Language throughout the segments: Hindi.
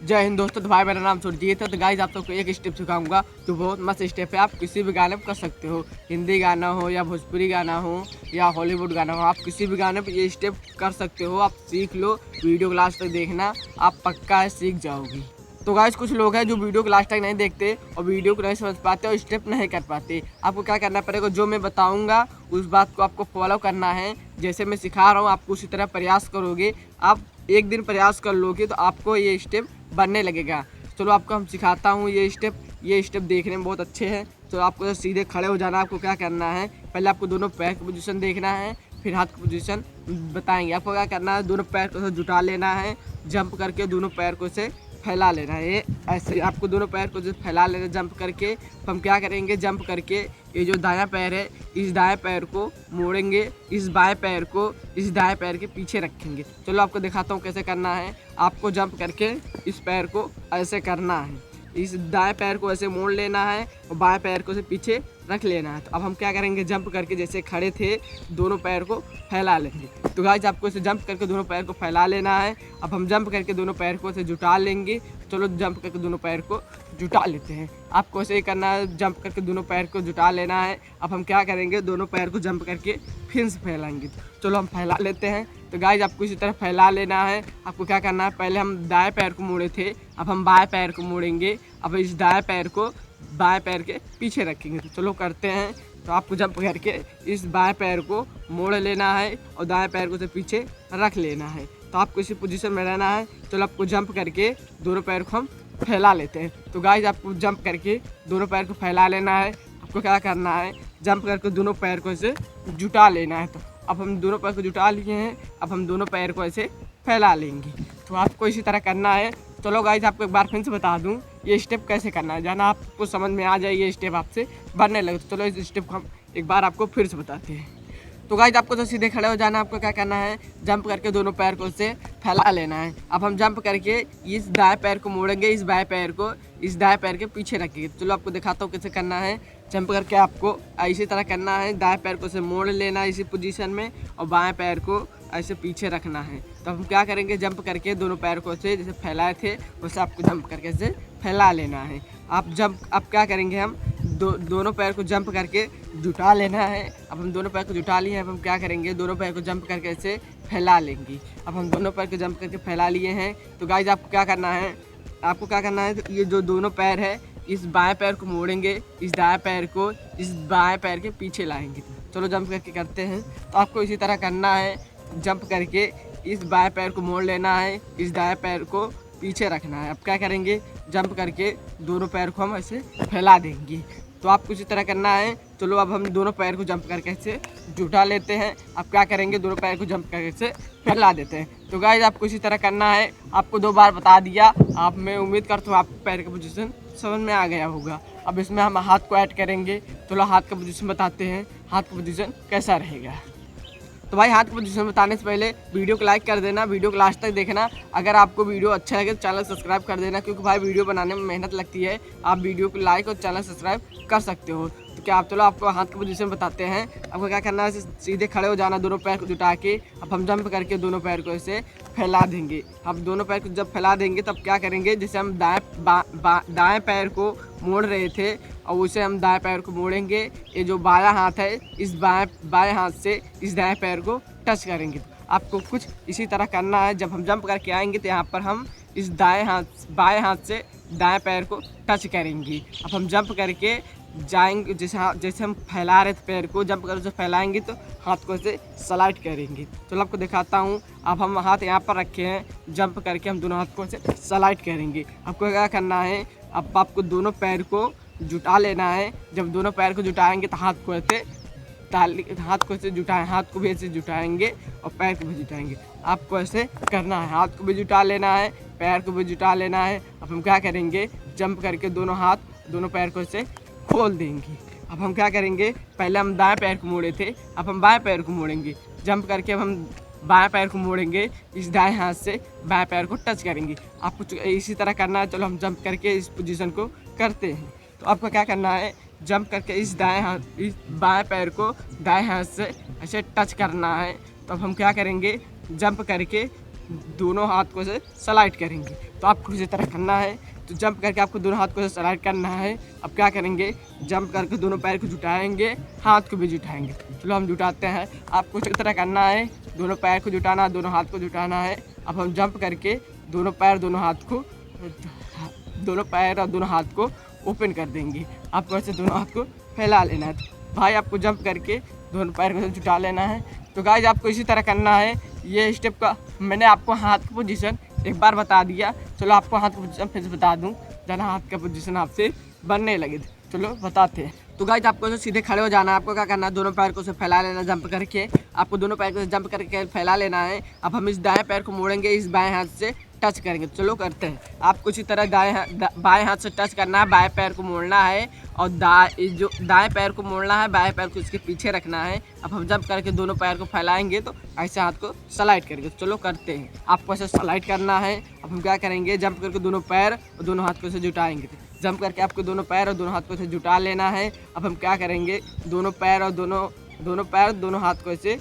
जय हिंद दोस्तों। तो भाई मेरा नाम सुरजीत है। तो गाइस आप सबको एक स्टेप सिखाऊंगा जो बहुत मस्त स्टेप है। आप किसी भी गाने पर कर सकते हो, हिंदी गाना हो या भोजपुरी गाना हो या हॉलीवुड गाना हो, आप किसी भी गाने पर ये स्टेप कर सकते हो। आप सीख लो, वीडियो को लास्ट तक देखना, आप पक्का है सीख जाओगी। तो गाइस कुछ लोग हैं जो वीडियो को लास्ट तक नहीं देखते और वीडियो को नहीं समझ पाते और स्टेप नहीं कर पाते। आपको क्या करना पड़ेगा, जो मैं बताऊंगा उस बात को आपको फॉलो करना है। जैसे मैं सिखा रहा हूँ आपको उसी तरह प्रयास करोगे। आप एक दिन प्रयास कर लोगे तो आपको ये स्टेप बनने लगेगा। चलो आपको हम सिखाता हूँ ये स्टेप देखने में बहुत अच्छे हैं। तो आपको सीधे खड़े हो जाना। आपको क्या करना है, पहले आपको दोनों पैर की पोजीशन देखना है, फिर हाथ की पोजीशन बताएंगे। आपको क्या करना है, दोनों पैर को जुटा लेना है, जंप करके दोनों पैर को से फैला लेना है। ये ऐसे आपको दोनों पैर को जो फैला लेना जंप करके। तो हम क्या करेंगे, जंप करके ये जो दायां पैर है इस दाएं पैर को मोड़ेंगे, इस बाएं पैर को इस दाएं पैर के पीछे रखेंगे। चलो आपको दिखाता हूँ कैसे करना है। आपको जंप करके इस पैर को ऐसे करना है, इस दाएं पैर को ऐसे मोड़ लेना है और बाएं पैर को से पीछे रख लेना है। तो अब हम क्या करेंगे, जंप करके जैसे खड़े थे दोनों पैर को फैला लेंगे। तो गाइस आपको इसे जंप करके दोनों पैर को फैला लेना है। अब हम जंप करके दोनों पैर को ऐसे जुटा लेंगे। चलो जंप करके दोनों पैर को जुटा लेते हैं। आपको ऐसे ही करना है, जंप करके दोनों पैर को जुटा लेना है। अब हम क्या करेंगे, दोनों पैर को जंप करके फिर से फैलाएंगे। चलो हम फैला लेते हैं। तो गाइस आपको इसी तरह फैला लेना है। आपको क्या करना है, पहले हम दाएं पैर को मोड़े थे, अब हम बाएं पैर को मोड़ेंगे। अब इस दाएं पैर को बाएं पैर के पीछे रखेंगे। तो चलो करते हैं। तो आपको जंप करके इस बाएं पैर को मोड़ लेना है और दाएं पैर को से पीछे रख लेना है। तो आपको इसी पोजीशन में रहना है। चलो आपको जंप करके दोनों पैर को हम फैला लेते हैं। तो गाइस आपको जंप करके दोनों पैर को फैला लेना है। आपको क्या करना है, जंप करके दोनों पैर को ऐसे जुटा लेना है। तो अब हम दोनों पैर को जुटा लिए हैं, अब हम दोनों पैर को ऐसे फैला लेंगे। तो आपको इसी तरह करना है। चलो गाइस आपको एक बार फिर से बता दूं ये स्टेप कैसे करना है, जाना आपको समझ में आ जाए, ये स्टेप आपसे बनने लगे। तो चलो इस स्टेप को हम एक बार आपको फिर से बताते हैं। तो गाइस आपको तो सीधे खड़े हो जाना। आपको क्या करना है, जंप करके दोनों पैर को से फैला लेना है। अब हम जंप करके इस दाएं पैर को मोड़ेंगे, इस बाएं पैर को इस दाएं पैर के पीछे रखेंगे। चलो आपको दिखाता हूँ कैसे करना है। जंप करके आपको इसी तरह करना है, दाएं पैर को से मोड़ लेना है इसी पोजीशन में और बाएं पैर को ऐसे पीछे रखना है। तो हम क्या करेंगे, जंप करके दोनों पैर को से जैसे फैलाए थे वैसे आपको जंप करके से फैला लेना है। अब क्या करेंगे, हम दोनों पैर को जंप करके जुटा लेना है। अब हम दोनों पैर को जुटा लिए हैं। अब हम क्या करेंगे, दोनों पैर को जंप करके ऐसे फैला लेंगे। अब हम दोनों पैर को जंप करके फैला लिए हैं। तो गाइस आपको क्या करना है, तो ये जो दोनों पैर है इस बाएं पैर को मोड़ेंगे, इस दाएं पैर को इस बाएं पैर के पीछे लाएंगे। चलो जंप करके करते हैं। तो आपको इसी तरह करना है, जंप करके इस बाएं पैर को मोड़ लेना है, इस दाएं पैर को पीछे रखना है। अब क्या करेंगे, जंप करके दोनों पैर को हम ऐसे फैला देंगे। तो आपको इसी तरह करना है। चलो अब हम दोनों पैर को जंप करके ऐसे जुटा लेते हैं। अब क्या करेंगे, दोनों पैर को जंप करके ऐसे फैला देते हैं। तो गाइस आपको इसी तरह करना है। आपको 2 बार बता दिया, मैं उम्मीद करता हूँ आपको पैर का पोजीशन समझ में आ गया होगा। अब इसमें हम हाथ को ऐड करेंगे। चलो हाथ का पोजीशन बताते हैं, हाथ का पोजीशन कैसा रहेगा। तो भाई हाथ की पोजीशन बताने से पहले वीडियो को लाइक कर देना, वीडियो को लास्ट तक देखना। अगर आपको वीडियो अच्छा लगे तो चैनल सब्सक्राइब कर देना, क्योंकि भाई वीडियो बनाने में मेहनत लगती है। आप वीडियो को लाइक और चैनल सब्सक्राइब कर सकते हो। तो क्या आप, चलो आपको हाथ की पोजीशन बताते हैं। आपको क्या करना है, सीधे खड़े हो जाना, दोनों पैर को जुटा के। अब हम जंप करके दोनों पैर को ऐसे फैला देंगे। अब दोनों पैर को जब फैला देंगे तब क्या करेंगे, जैसे हम दाएं पैर को मोड़ रहे थे और उसे हम दाएं पैर को मोड़ेंगे। ये जो बायां हाथ है इस बाएं हाथ से इस दाएं पैर को टच करेंगे। आपको कुछ इसी तरह करना है। जब हम जंप करके आएंगे तो यहाँ पर हम इस बाएं हाथ से दाएं पैर को टच करेंगे। अब हम जंप करके जाएंगे, जैसे हम फैला रहे थे पैर को, जंप कर उसे फैलाएंगे तो हाथ को ऐसे स्लाइड करेंगे। चलो आपको दिखाता हूँ। अब हम हाथ यहाँ पर रखे हैं, जंप करके हम दोनों हाथ को ऐसे स्लाइड करेंगे। आपको क्या करना है, अब आपको दोनों पैर को जुटा लेना है। जब दोनों पैर को जुटाएंगे तो हाथ को ऐसे जुटाएं, हाथ को भी ऐसे जुटाएंगे और पैर को भी जुटाएंगे। आपको ऐसे करना है, हाथ को भी जुटा लेना है, पैर को भी जुटा लेना है। अब हम क्या करेंगे, जंप करके दोनों पैर को ऐसे खोल देंगे। अब हम क्या करेंगे, पहले हम दाएं पैर को मोड़े थे, अब हम बाएं पैर को मोड़ेंगे। जंप करके अब हम बाएं पैर को मोड़ेंगे, इस दाएं हाथ से बाएं पैर को टच करेंगे। आपको इसी तरह करना है। चलो हम जंप करके इस पोजीशन को करते हैं। तो आपको क्या करना है, जंप करके इस बाएं पैर को दाएं हाथ से ऐसे टच करना है। तो अब हम क्या करेंगे, जंप करके दोनों हाथ को से स्लाइड करेंगे। तो आपको इसी तरह करना है। तो जंप करके आपको दोनों हाथ को से स्लाइड करना है। अब क्या करेंगे, जंप करके दोनों पैर को जुटाएंगे, हाथ को भी जुटाएंगे। चलो हम जुटाते हैं। आपको इसी तरह करना है, दोनों पैर को जुटाना है, दोनों हाथ को जुटाना है। अब हम जंप करके दोनों पैर दोनों हाथ को ओपन कर देंगे। आपको ऐसे दोनों हाथ को फैला लेना है। भाई आपको जंप करके दोनों पैर को जुटा लेना है। तो गाइस आपको इसी तरह करना है। ये स्टेप का मैंने आपको हाथ की पोजीशन एक बार बता दिया। चलो आपको हाथ की पोजीशन फिर से बता दूं, जना हाथ का पोजीशन आपसे बनने लगे थे। चलो बताते हैं। तो गाइस आपको सीधे खड़े हो जाना है। आपको क्या करना है, दोनों पैर को से फैला लेना, जंप करके आपको दोनों पैर को से जंप करके फैला लेना है। अब हम इस दाएं पैर को मोड़ेंगे, इस बाएं हाथ से टच करेंगे। चलो करते हैं। आपको इसी तरह बाएं हाथ से टच करना है, बाएं पैर को मोड़ना है और दाएं पैर को मोड़ना है, बाएं पैर को इसके पीछे रखना है। अब हम जंप करके दोनों पैर को फैलाएंगे तो ऐसे हाथ को स्लाइड करेंगे। चलो करते हैं। आपको ऐसे स्लाइड करना है। अब हम क्या करेंगे, जंप करके दोनों पैर और दोनों हाथ को से जुटाएंगे। जंप करके आपको दोनों पैर और दोनों हाथ को से जुटा लेना है। अब हम क्या करेंगे, दोनों पैर और दोनों हाथ को ऐसे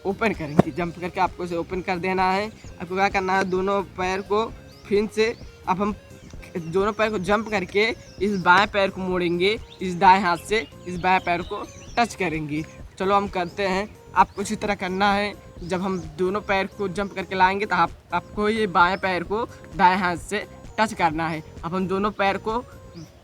ओपन करेंगे। जंप करके आपको इसे ओपन कर देना है। आपको क्या करना है, दोनों पैर को फिर से अब हम दोनों पैर को जंप करके इस बाएं पैर को मोड़ेंगे, इस दाएं हाथ से इस बाएं पैर को टच करेंगे। चलो हम करते हैं। आपको इसी तरह करना है। जब हम दोनों पैर को जंप करके लाएंगे तो आपको ये बाएं पैर को दाएं हाथ से टच करना है। अब हम दोनों पैर को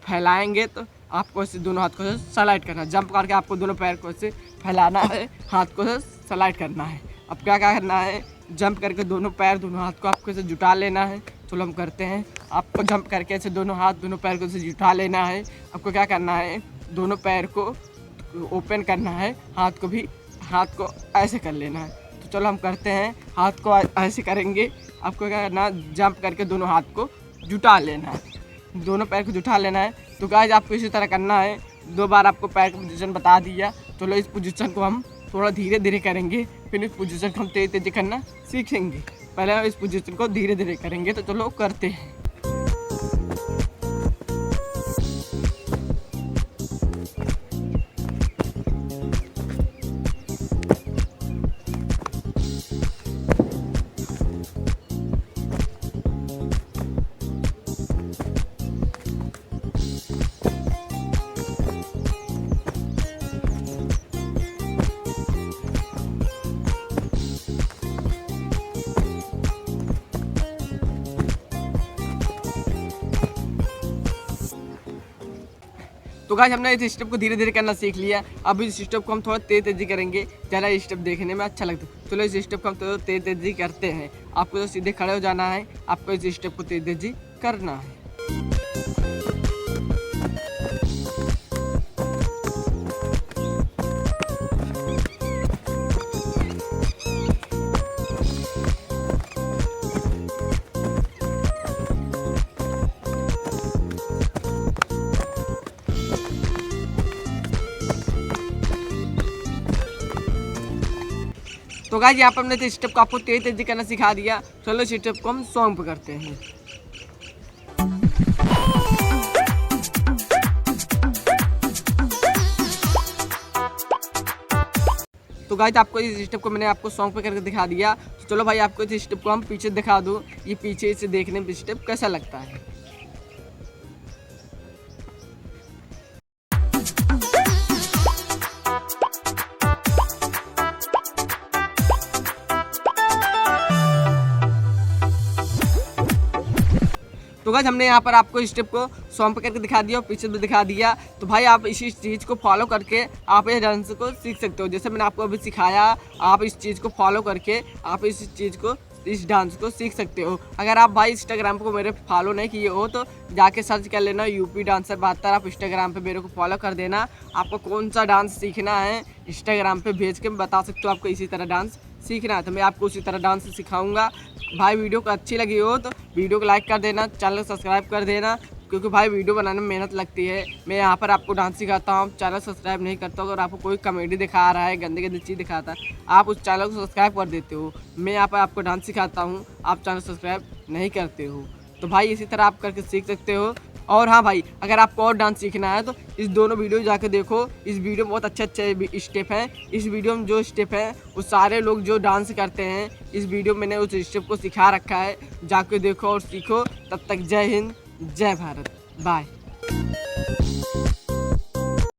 फैलाएंगे तो आपको इसे दोनों हाथ को से स्लाइड करना है। जंप करके आपको दोनों पैर को से फैलाना है, हाथ को से स्लाइड करना है। अब क्या करना है, जंप करके दोनों पैर दोनों हाथ को आपको से जुटा लेना है। चलो हम करते हैं। आपको जंप करके ऐसे दोनों हाथ दोनों पैर को से जुटा लेना है। आपको क्या करना है, दोनों पैर को ओपन करना है, हाथ को ऐसे कर लेना है। तो चलो हम करते हैं। हाथ को ऐसे करेंगे। आपको क्या करना है, जंप करके दोनों हाथ को जुटा लेना है, दोनों पैर को जुटा लेना है। तो गाइस आपको इसी तरह करना है। 2 बार आपको पैर का पोजीशन बता दिया। चलो इस पोजीशन को हम थोड़ा धीरे धीरे करेंगे, फिर इस पोजीशन को हम तेज तेजी करना सीखेंगे। पहले इस पोजीशन को धीरे धीरे करेंगे। तो चलो करते हैं। तो गाइस हमने इस स्टेप को धीरे धीरे करना सीख लिया। अब इस स्टेप को हम थोड़ा तेज तेजी करेंगे, ज़्यादा स्टेप देखने में अच्छा लगता है। चलो इस स्टेप को हम थोड़ा तेज तेजी करते हैं। आपको तो सीधे खड़े हो जाना है। आपको इस स्टेप को तेज तेजी करना है। तो गाइस यहाँ पर हमने इस स्टेप को आपको तेज तेजी करना सिखा दिया। चलो इस स्टेप को हम सॉन्ग पे करते हैं। तो गाइस आपको इस स्टेप को मैंने आपको सॉन्ग पे करके दिखा दिया। तो चलो भाई आपको इस स्टेप को हम पीछे दिखा दूँ, ये पीछे से देखने में स्टेप कैसा लगता है। तो गाइस हमने यहाँ पर आपको इस स्टेप को सॉन्ग पे करके दिखा दिया और पीछे भी दिखा दिया। तो भाई आप इसी चीज़ को फॉलो करके आप ये डांस को सीख सकते हो। जैसे मैंने आपको अभी सिखाया, आप इस चीज़ को फॉलो करके आप इस डांस को सीख सकते हो। अगर आप भाई इंस्टाग्राम को मेरे फॉलो नहीं किए हो तो जाके सर्च कर लेना यूपी डांसर 72। आप इंस्टाग्राम पे मेरे को फॉलो कर देना। आपको कौन सा डांस सीखना है इंस्टाग्राम पे भेज के मैं बता सकता हूँ। आपको इसी तरह डांस सीखना है तो मैं आपको उसी तरह डांस सिखाऊंगा। भाई वीडियो को अच्छी लगी हो तो वीडियो को लाइक कर देना, चैनल को सब्सक्राइब कर देना, क्योंकि भाई वीडियो बनाने में मेहनत लगती है। मैं यहाँ पर आपको डांस सिखाता हूँ, चैनल सब्सक्राइब नहीं करता हूँ। अगर आपको कोई कॉमेडी दिखा रहा है, गंदे गंदी चीज़ दिखाता है, आप उस चैनल को सब्सक्राइब कर देते हो। मैं यहाँ पर आपको डांस सिखाता हूँ, आप चैनल सब्सक्राइब नहीं करते हो। तो भाई इसी तरह आप करके सीख सकते हो। और हाँ भाई, अगर आपको और डांस सीखना है तो इस दोनों वीडियो जाके देखो। इस वीडियो में बहुत अच्छे अच्छे स्टेप हैं। इस वीडियो में जो स्टेप हैं वो सारे लोग जो डांस करते हैं, इस वीडियो में मैंने उस स्टेप को सिखा रखा है। जाके देखो और सीखो। तब तक जय हिंद, जय भारत, बाय।